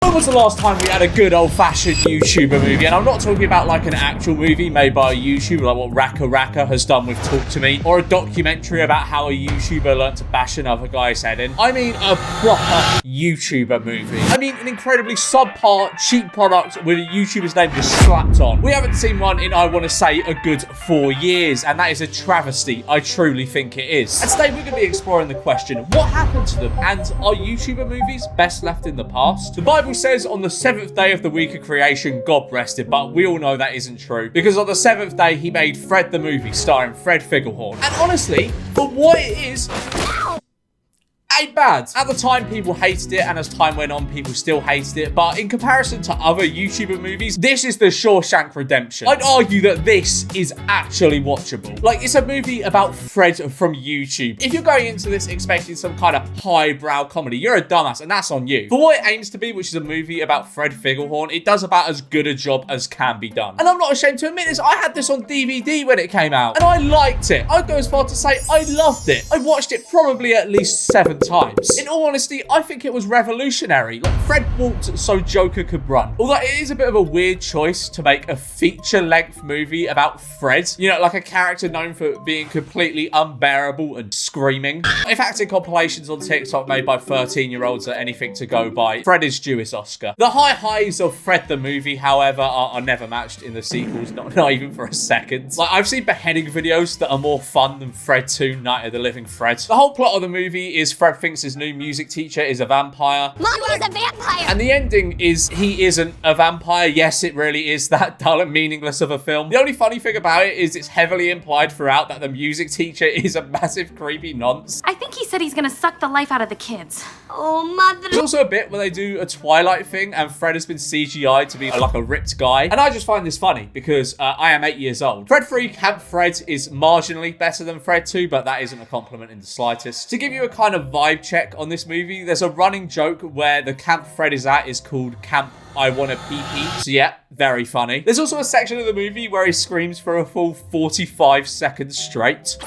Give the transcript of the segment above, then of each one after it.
When was the last time we had a good old-fashioned YouTuber movie? And I'm not talking about like an actual movie made by a YouTuber, like what Raka Raka has done with Talk To Me, or a documentary about how a YouTuber learned to bash another guy's head in. I mean a proper YouTuber movie. I mean an incredibly subpar, cheap product with a YouTuber's name just slapped on. We haven't seen one in, I want to say, a good 4 years, and that is a travesty. I truly think it is. And today we're going to be exploring the question, what happened to them, and are YouTuber movies best left in the past? The Bible says on the 7th day of the week of creation, God rested, but we all know that isn't true, because on the 7th day, he made Fred the Movie, starring Fred Figglehorn. And honestly, for what it is, ain't bad. At the time, people hated it, and as time went on, people still hated it. But in comparison to other YouTuber movies, this is the Shawshank Redemption. I'd argue that this is actually watchable. Like, it's a movie about Fred from YouTube. If you're going into this expecting some kind of highbrow comedy, you're a dumbass, and that's on you. For what it aims to be, which is a movie about Fred Figglehorn, it does about as good a job as can be done. And I'm not ashamed to admit this, I had this on DVD when it came out, and I liked it. I'd go as far to say I loved it. I watched it probably at least 7 times. In all honesty, I think it was revolutionary. Like, Fred walked so Joker could run. Although it is a bit of a weird choice to make a feature-length movie about Fred. You know, like a character known for being completely unbearable and screaming. If acting compilations on TikTok made by 13-year-olds are anything to go by, Fred is due his Oscar. The high highs of Fred the Movie, however, are never matched in the sequels, not even for a second. Like, I've seen beheading videos that are more fun than Fred 2, Night of the Living Fred. The whole plot of the movie is Fred thinks his new music teacher is a vampire. Mommy is a vampire! And the ending is he isn't a vampire. Yes, it really is that dull and meaningless of a film. The only funny thing about it is it's heavily implied throughout that the music teacher is a massive creepy nonce. I think he said he's gonna suck the life out of the kids. Oh, mother. There's also a bit where they do a Twilight thing and Fred has been CGI'd to be like a ripped guy. And I just find this funny because I am 8 years old. Fred 3 Camp Fred is marginally better than Fred 2, but that isn't a compliment in the slightest. To give you a kind of vibe check on this movie, there's a running joke where the camp Fred is at is called Camp I Wanna Pee-Pee. So yeah, very funny. There's also a section of the movie where he screams for a full 45 seconds straight.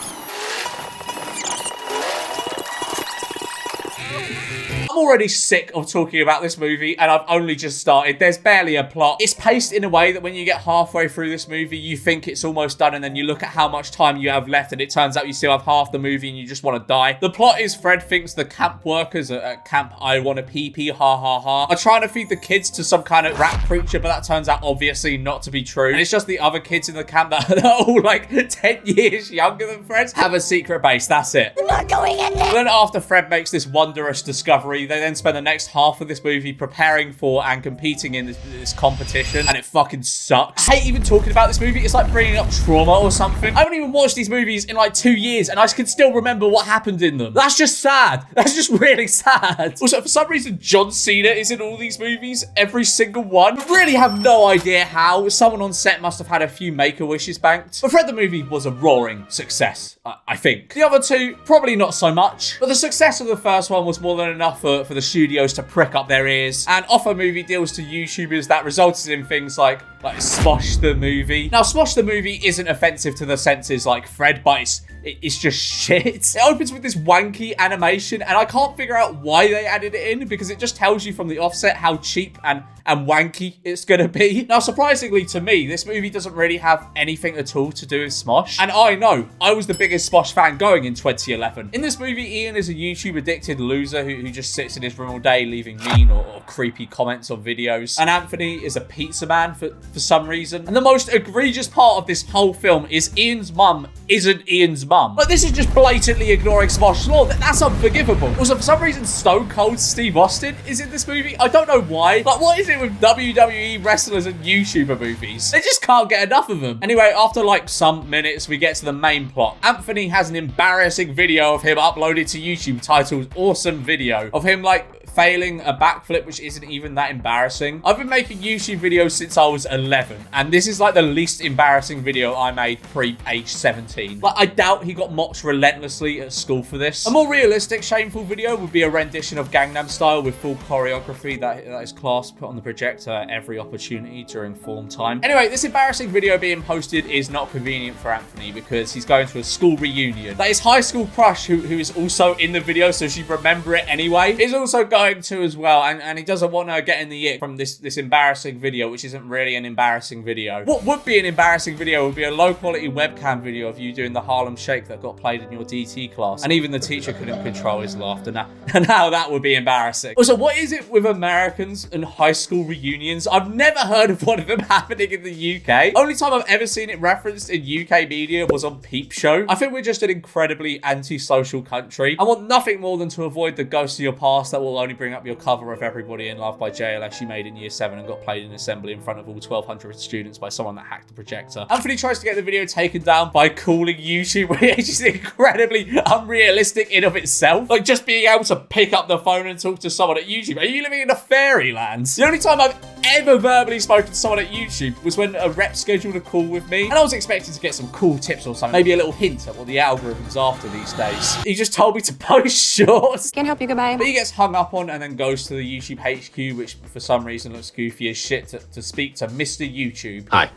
I'm already sick of talking about this movie, and I've only just started. There's barely a plot. It's paced in a way that when you get halfway through this movie, you think it's almost done, and then you look at how much time you have left, and it turns out you still have half the movie, and you just want to die. The plot is Fred thinks the camp workers at Camp I Wanna Pee-Pee, ha ha ha, are trying to feed the kids to some kind of rat creature, but that turns out obviously not to be true. And it's just the other kids in the camp that are all like 10 years younger than Fred have a secret base. That's it. I'm not going in there! And then after Fred makes this wondrous discovery, they then spend the next half of this movie preparing for and competing in this competition, and it fucking sucks. I hate even talking about this movie. It's like bringing up trauma or something. I haven't even watched these movies in like 2 years, and I can still remember what happened in them. That's just sad. That's just really sad. Also, for some reason, John Cena is in all these movies, every single one. I really have no idea how. Someone on set must have had a few Make-A-Wishes banked. But Fred the Movie was a roaring success, I think. The other two, probably not so much. But the success of the first one was more than enough for the studios to prick up their ears and offer movie deals to YouTubers that resulted in things like Smosh the Movie. Now, Smosh the Movie isn't offensive to the senses like Fred, but it's just shit. It opens with this wanky animation, and I can't figure out why they added it in, because it just tells you from the offset how cheap and wanky it's gonna be. Now, surprisingly to me, this movie doesn't really have anything at all to do with Smosh. And I know, I was the biggest Smosh fan going in 2011. In this movie, Ian is a YouTube-addicted loser who just sits in his room all day leaving mean or creepy comments on videos. And Anthony is a pizza man for some reason. And the most egregious part of this whole film is Ian's mum isn't Ian's mum. Like, this is just blatantly ignoring Smosh's law. That's unforgivable. Also, for some reason, Stone Cold Steve Austin is in this movie. I don't know why. Like, what is it with WWE wrestlers and YouTuber movies? They just can't get enough of them. Anyway, after like some minutes, we get to the main plot. Anthony has an embarrassing video of him uploaded to YouTube titled Awesome Video of him like failing a backflip, which isn't even that embarrassing. I've been making YouTube videos since I was 11, and this is like the least embarrassing video I made pre-age 17. Like, I doubt he got mocked relentlessly at school for this. A more realistic, shameful video would be a rendition of Gangnam Style with full choreography that his class put on the projector at every opportunity during form time. Anyway, this embarrassing video being posted is not convenient for Anthony because he's going to a school reunion that his high school crush, who is also in the video, so she'd remember it anyway, is also going going to as well, and he doesn't want to get in the ick from this embarrassing video, which isn't really an embarrassing video. What would be an embarrassing video would be a low quality webcam video of you doing the Harlem Shake that got played in your DT class, and even the teacher couldn't control his laughter. Now that would be embarrassing. Also, what is it with Americans and high school reunions? I've never heard of one of them happening in the UK. Only time I've ever seen it referenced in UK media was on Peep Show. I think we're just an incredibly antisocial country. I want nothing more than to avoid the ghosts of your past that will only bring up your cover of Everybody in Love by JLS you made in year 7 and got played in assembly in front of all 1,200 students by someone that hacked the projector. Anthony tries to get the video taken down by calling YouTube, which is incredibly unrealistic in of itself. Like, just being able to pick up the phone and talk to someone at YouTube. Are you living in a fairyland? The only time I've ever verbally spoken to someone at YouTube was when a rep scheduled a call with me, and I was expecting to get some cool tips or something, maybe a little hint at what the algorithm's after these days. He just told me to post shorts. Can't help you, goodbye. But he gets hung up on and then goes to the YouTube HQ, which for some reason looks goofy as shit, to speak to Mr. YouTube. Hi,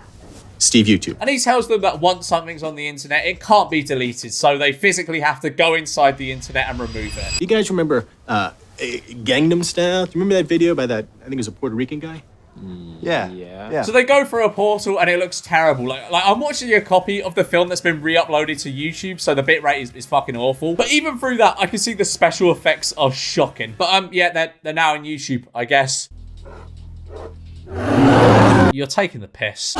Steve YouTube. And he tells them that once something's on the internet, it can't be deleted, so they physically have to go inside the internet and remove it. You guys remember Gangnam Style? Do you remember that video by that, I think it was a Puerto Rican guy? Yeah. So they go through a portal and it looks terrible. Like I'm watching a copy of the film that's been re-uploaded to YouTube, so the bitrate is fucking awful. But even through that, I can see the special effects are shocking. But yeah, they're now on YouTube, I guess. You're taking the piss.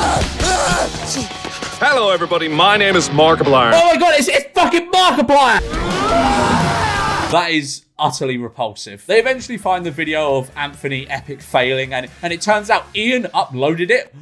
Hello, everybody. My name is Markiplier. Oh my god, it's fucking Markiplier! That is utterly repulsive. They eventually find the video of Anthony epic failing, and it turns out Ian uploaded it.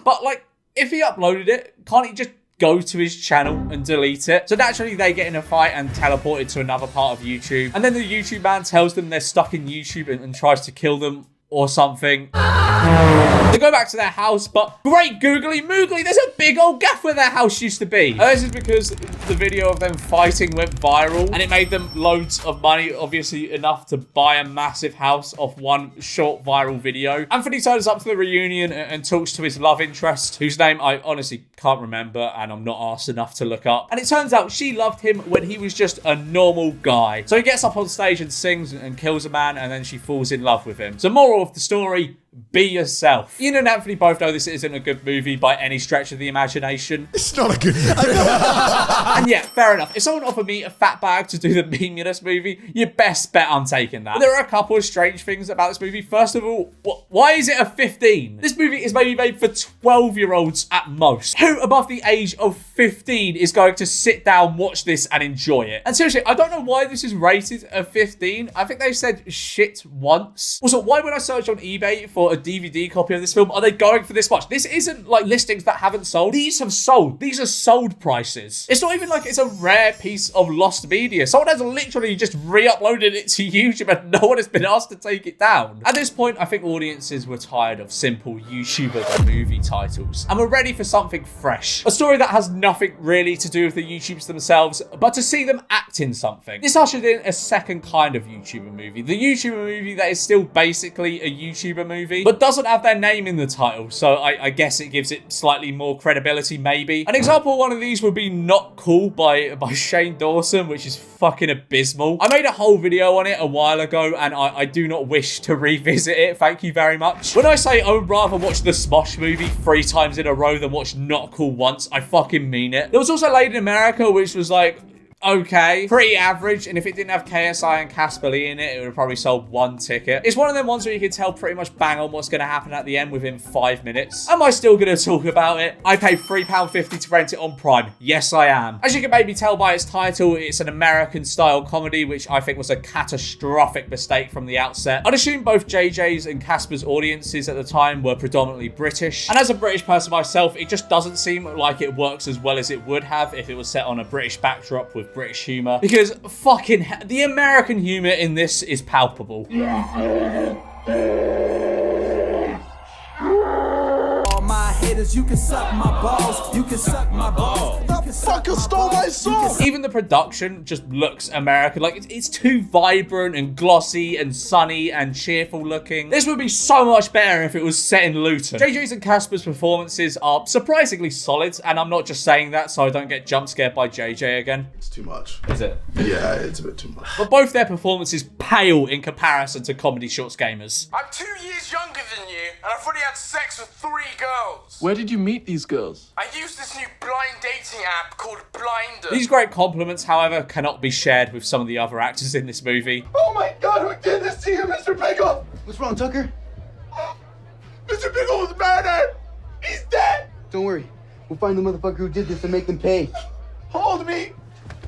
But like, if he uploaded it, can't he just go to his channel and delete it? So naturally they get in a fight and teleported to another part of YouTube. And then the YouTube man tells them they're stuck in YouTube and tries to kill them or something. They go back to their house, but great googly moogly, there's a big old gap where their house used to be. This is because the video of them fighting went viral and it made them loads of money, obviously enough to buy a massive house off one short viral video. Anthony turns up to the reunion and talks to his love interest, whose name I honestly can't remember and I'm not arsed enough to look up. And it turns out she loved him when he was just a normal guy. So he gets up on stage and sings and kills a man, and then she falls in love with him. So moral of the story, be yourself. Ian and Anthony both know this isn't a good movie by any stretch of the imagination. It's not a good movie. And yeah, fair enough. If someone offered me a fat bag to do the meaningless movie, you best bet I'm taking that. But there are a couple of strange things about this movie. First of all, why is it a 15? This movie is maybe made for 12-year-olds at most. Who above the age of 15 is going to sit down, watch this and enjoy it? And seriously, I don't know why this is rated a 15. I think they said shit once. Also, why would I search on eBay for a DVD copy of this film? Are they going for this much? This isn't like listings that haven't sold. These have sold. These are sold prices. It's not even like it's a rare piece of lost media. Someone has literally just re-uploaded it to YouTube and no one has been asked to take it down. At this point, I think audiences were tired of simple YouTuber the movie titles and we're ready for something fresh. A story that has nothing really to do with the YouTubers themselves, but to see them act in something. This ushered in a second kind of YouTuber movie. The YouTuber movie that is still basically a YouTuber movie, but doesn't have their name in the title, so I guess it gives it slightly more credibility, maybe. An example of one of these would be Not Cool by Shane Dawson, which is fucking abysmal. I made a whole video on it a while ago, and I do not wish to revisit it, thank you very much. When I say I would rather watch the Smosh movie 3 times in a row than watch Not Cool once, I fucking mean it. There was also Lady in America, which was like, okay, pretty average, and if it didn't have KSI and Casper Lee in it, it would have probably sold 1 ticket. It's one of them ones where you can tell pretty much bang on what's going to happen at the end within 5 minutes. Am I still going to talk about it? I paid £3.50 to rent it on Prime. Yes, I am. As you can maybe tell by its title, it's an American-style comedy, which I think was a catastrophic mistake from the outset. I'd assume both JJ's and Casper's audiences at the time were predominantly British, and as a British person myself, it just doesn't seem like it works as well as it would have if it was set on a British backdrop with British humor, because fucking the American humor in this is palpable. All my haters, you can suck my balls, you can suck my balls. motherfucker stole my song. Even the production just looks American. Like, it's too vibrant and glossy and sunny and cheerful looking. This would be so much better if it was set in Luton. JJ's and Casper's performances are surprisingly solid, and I'm not just saying that so I don't get jump scared by JJ again. It's too much. Is it? Yeah, it's a bit too much. But both their performances pale in comparison to Comedy Shorts gamers. I'm 2 years younger than you, and I've already had sex with 3 girls. Where did you meet these girls? I use this new blind dating app called Blinder. These great compliments, however, cannot be shared with some of the other actors in this movie. Oh my God, who did this to you, Mr. Pickle? What's wrong, Tucker? Mr. Pickle was murdered. He's dead. Don't worry. We'll find the motherfucker who did this and make them pay. Hold me.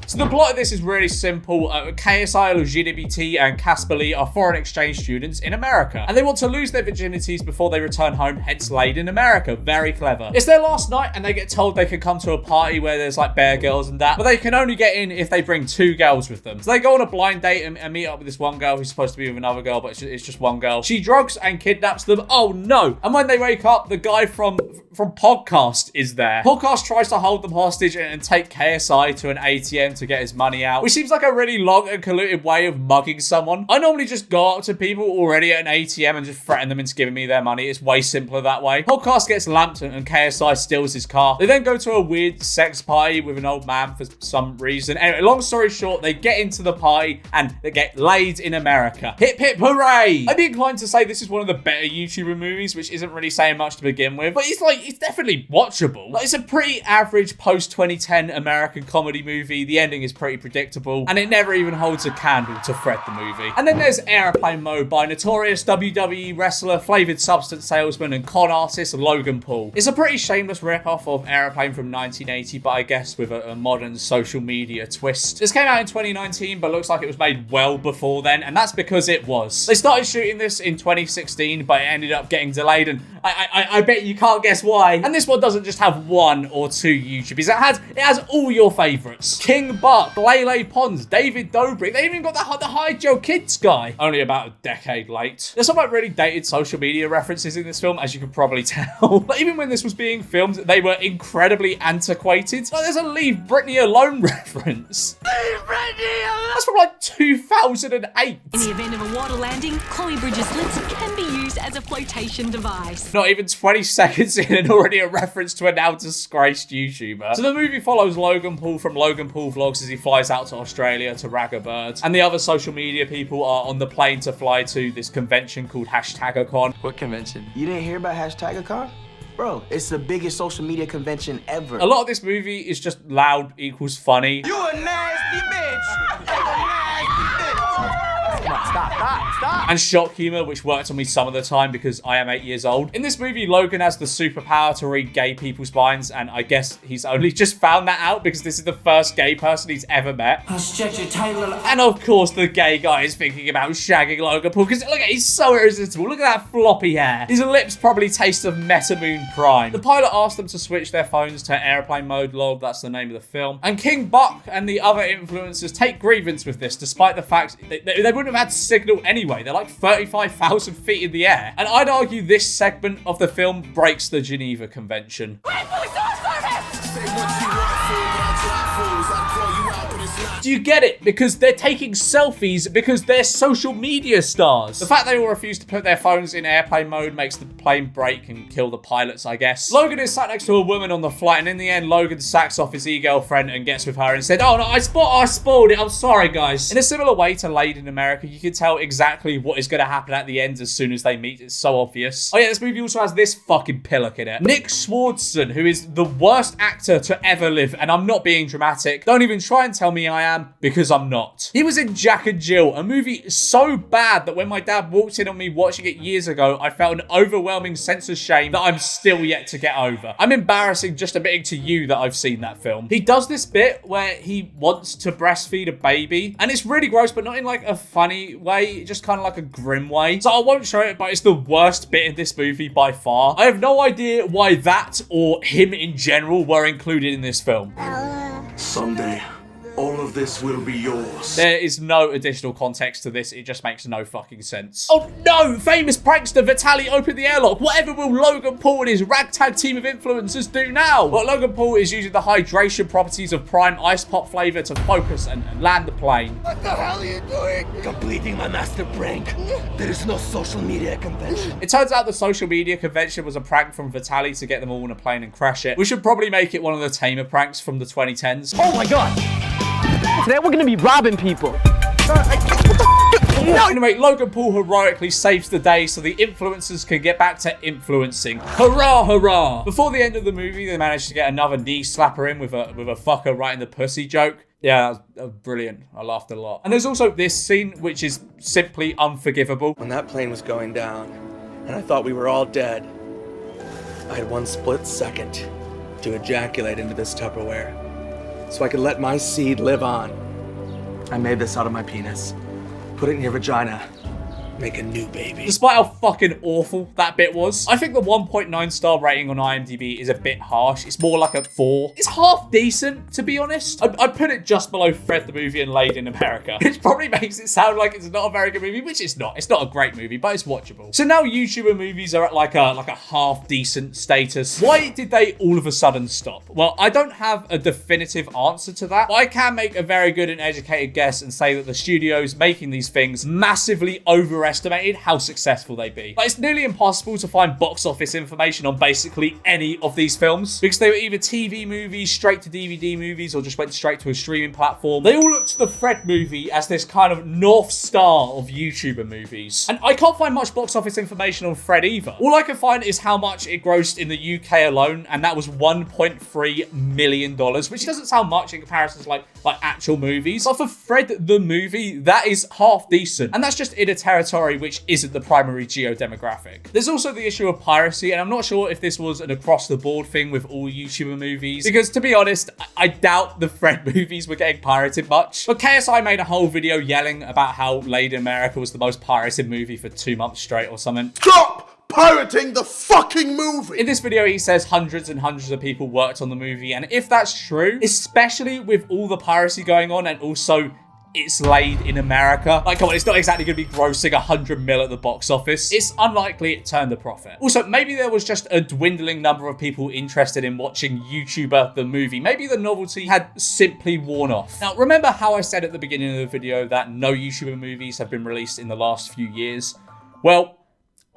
So the plot of this is really simple. KSI, LGBT, and Casper Lee are foreign exchange students in America, and they want to lose their virginities before they return home, hence laid in America. Very clever. It's their last night, and they get told they can come to a party where there's like bear girls and that, but they can only get in if they bring 2 girls with them. So they go on a blind date and meet up with this one girl who's supposed to be with another girl, but it's just one girl. She drugs and kidnaps them. Oh no! And when they wake up, the guy from Podcast is there. Podcast tries to hold them hostage and take KSI to an ATM to get his money out, which seems like a really long and convoluted way of mugging someone. I normally just go up to people already at an ATM and just threaten them into giving me their money. It's way simpler that way. Podcast gets lamped and KSI steals his car. They then go to a weird sex party with an old man for some reason. Anyway, long story short, they get into the party and they get laid in America. Hip hip hooray! I'd be inclined to say this is one of the better YouTuber movies, which isn't really saying much to begin with, but it's definitely watchable. Like, it's a pretty average post-2010 American comedy movie. The ending is pretty predictable, and it never even holds a candle to Fred the movie. And then there's Airplane Mode by notorious WWE wrestler, flavored substance salesman, and con artist Logan Paul. It's a pretty shameless rip-off of Airplane from 1980, but I guess with a modern social media twist. This came out in 2019, but looks like it was made well before then, and that's because it was. They started shooting this in 2016, but it ended up getting delayed, and I bet you can't guess why. And this one doesn't just have 1 or 2 YouTubers. It has all your favorites. King Buck, Lele Pons, David Dobrik. They even got the Hide Your Kids guy. Only about a decade late. There's some like really dated social media references in this film, as you can probably tell. But even when this was being filmed, they were incredibly antiquated. Like, there's a Leave Britney Alone reference. Leave Britney Alone! That's from like 2008. In the event of a water landing, Chloe Bridges' lips can be used as a flotation device. Not even 20 seconds in and already a reference to a now disgraced YouTuber. So the movie follows Logan Paul from Logan Paul Vlogs as he flies out to Australia to rag a bird. And the other social media people are on the plane to fly to this convention called #Con. What convention? You didn't hear about #Con? Bro, it's the biggest social media convention ever. A lot of this movie is just loud equals funny. You a nasty bitch! You a nasty bitch! Stop. And shock humor, which worked on me some of the time because I am 8 years old. In this movie, Logan has the superpower to read gay people's minds, and I guess he's only just found that out because this is the first gay person he's ever met. And of course, the gay guy is thinking about shagging Logan Paul because look, he's so irresistible. Look at that floppy hair. His lips probably taste of Metamoon Prime. The pilot asked them to switch their phones to airplane mode, lol, that's the name of the film. And King Buck and the other influencers take grievance with this, despite the fact they wouldn't have had signal anyway. They're like 35,000 feet in the air. And I'd argue this segment of the film breaks the Geneva Convention. Do you get it? Because they're taking selfies because they're social media stars. The fact they all refuse to put their phones in airplane mode makes the plane break and kill the pilots, I guess. Logan is sat next to a woman on the flight, and in the end, Logan sacks off his e-girlfriend and gets with her and said, oh no, I spoiled it, I'm sorry guys. In a similar way to Laid in America, you can tell exactly what is going to happen at the end as soon as they meet. It's so obvious. Oh yeah, this movie also has this fucking pillock in it. Nick Swardson, who is the worst actor to ever live, and I'm not being dramatic. Don't even try and tell me I am, because I'm not. He was in Jack and Jill, a movie so bad that when my dad walked in on me watching it years ago, I felt an overwhelming sense of shame that I'm still yet to get over. I'm embarrassing just admitting to you that I've seen that film. He does this bit where he wants to breastfeed a baby, and it's really gross, but not in like a funny way, just kind of like a grim way. So I won't show it, but it's the worst bit in this movie by far. I have no idea why that or him in general were included in this film. Someday, All of this will be yours. There is no additional context to this. It just makes no fucking sense. Oh no! Famous prankster Vitaly opened the airlock. Whatever will Logan Paul and his ragtag team of influencers do now? Well, Logan Paul is using the hydration properties of prime ice pop flavor to focus and land the plane. What the hell are you doing? Completing my master prank. There is no social media convention. It turns out the social media convention was a prank from Vitaly to get them all on a plane and crash it. We should probably make it one of the tamer pranks from the 2010s. Oh my god! Today we're gonna be robbing people. Anyway, Logan Paul heroically saves the day so the influencers can get back to influencing. Hurrah, hurrah! Before the end of the movie, they managed to get another knee slapper in with a fucker right in the pussy joke. Yeah, that was brilliant. I laughed a lot. And there's also this scene, which is simply unforgivable. When that plane was going down, and I thought we were all dead, I had one split second to ejaculate into this Tupperware so I could let my seed live on. I made this out of my penis. Put it in your vagina. Make a new baby. Despite how fucking awful that bit was, I think the 1.9 star rating on IMDb is a bit harsh. It's more like a 4. It's half decent, to be honest. I'd put it just below Fred the Movie and Laid in America, which probably makes it sound like it's not a very good movie, which it's not. It's not a great movie, but it's watchable. So now YouTuber movies are at like a half decent status. Why did they all of a sudden stop? Well, I don't have a definitive answer to that, but I can make a very good and educated guess and say that the studios making these things massively overestimated how successful they'd be. Like, it's nearly impossible to find box office information on basically any of these films because they were either TV movies, straight to DVD movies, or just went straight to a streaming platform. They all looked to the Fred movie as this kind of North Star of YouTuber movies. And I can't find much box office information on Fred either. All I can find is how much it grossed in the UK alone, and that was $1.3 million, which doesn't sound much in comparison to like actual movies. But for Fred the Movie, that is half decent. And that's just in a territory which isn't the primary geo-demographic. There's also the issue of piracy, and I'm not sure if this was an across-the-board thing with all YouTuber movies, because to be honest, I doubt the Fred movies were getting pirated much. But KSI made a whole video yelling about how Laid in America was the most pirated movie for 2 months straight or something. Stop pirating the fucking movie! In this video, he says hundreds and hundreds of people worked on the movie, and if that's true, especially with all the piracy going on and also it's Laid in America. Like, come on, it's not exactly going to be grossing 100 mil at the box office. It's unlikely it turned a profit. Also, maybe there was just a dwindling number of people interested in watching YouTuber the movie. Maybe the novelty had simply worn off. Now, remember how I said at the beginning of the video that no YouTuber movies have been released in the last few years? Well,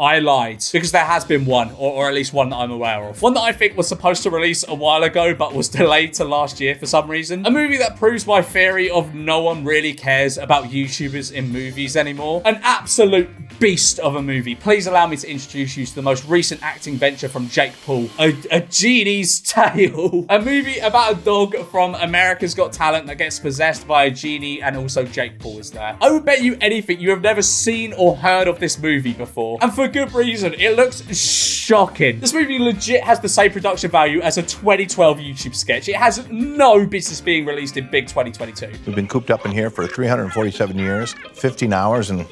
I lied, because there has been one, or at least one that I'm aware of. One that I think was supposed to release a while ago, but was delayed to last year for some reason. A movie that proves my theory of no one really cares about YouTubers in movies anymore. An absolute beast of a movie. Please allow me to introduce you to the most recent acting venture from Jake Paul, A Genie's Tale. A movie about a dog from America's Got Talent that gets possessed by a genie, and also Jake Paul is there. I would bet you anything you have never seen or heard of this movie before, and for good reason. It looks shocking. This movie legit has the same production value as a 2012 YouTube sketch. It has no business being released in big 2022. We've been cooped up in here for 347 years, 15 hours, and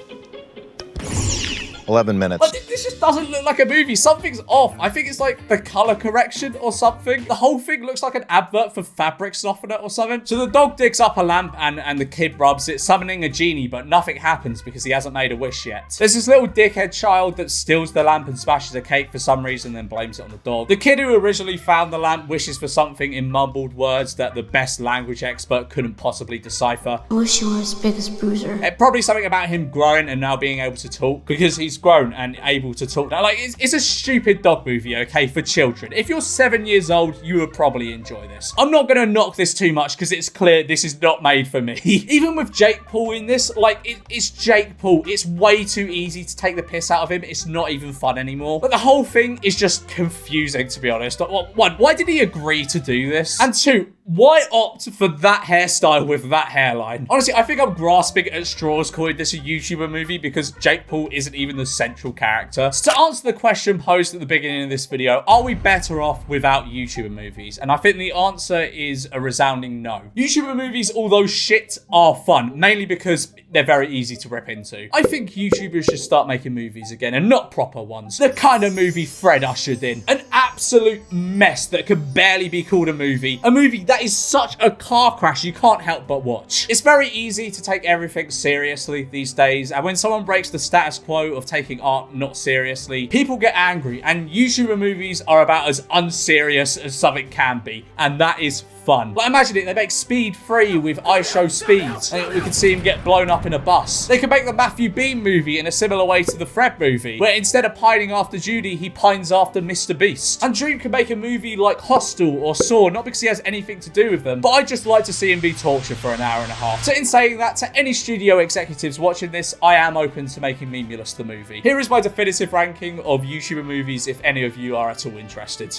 11 minutes. But this just doesn't look like a movie. Something's off. I think it's like the color correction or something. The whole thing looks like an advert for fabric softener or something. So the dog digs up a lamp and the kid rubs it, summoning a genie, but nothing happens because he hasn't made a wish yet. There's this little dickhead child that steals the lamp and smashes a cake for some reason, then blames it on the dog. The kid who originally found the lamp wishes for something in mumbled words that the best language expert couldn't possibly decipher. I wish you were as big as Bruiser. Probably something about him growing and now being able to talk, because he's grown and able to talk now. Like, it's a stupid dog movie, okay, for children. If you're 7 years old, you would probably enjoy this. I'm not gonna knock this too much because it's clear this is not made for me. Even with Jake Paul in this, like, it's Jake Paul. It's way too easy to take the piss out of him. It's not even fun anymore. But the whole thing is just confusing, to be honest. One, why did he agree to do this? And two, why opt for that hairstyle with that hairline? Honestly, I think I'm grasping at straws calling this a YouTuber movie because Jake Paul isn't even the central character. So to answer the question posed at the beginning of this video, are we better off without YouTuber movies? And I think the answer is a resounding no. YouTuber movies, although shit, are fun, mainly because they're very easy to rip into. I think YouTubers should start making movies again, and not proper ones. The kind of movie Fred ushered in. An absolute mess that could barely be called a movie. A movie that is such a car crash you can't help but watch. It's very easy to take everything seriously these days, and when someone breaks the status quo of taking art not seriously, people get angry, and YouTuber movies are about as unserious as something can be, and that is fun. Like, imagine it, they make Speed 3 with I Show Speed, and we can see him get blown up in a bus. They could make the Matthew Bean movie in a similar way to the Fred movie, where instead of pining after Judy, he pines after Mr. Beast. And Dream can make a movie like Hostel or Saw, not because he has anything to do with them, but I'd just like to see him be tortured for an hour and a half. So in saying that, to any studio executives watching this, I am open to making Memulous the movie. Here is my definitive ranking of YouTuber movies if any of you are at all interested.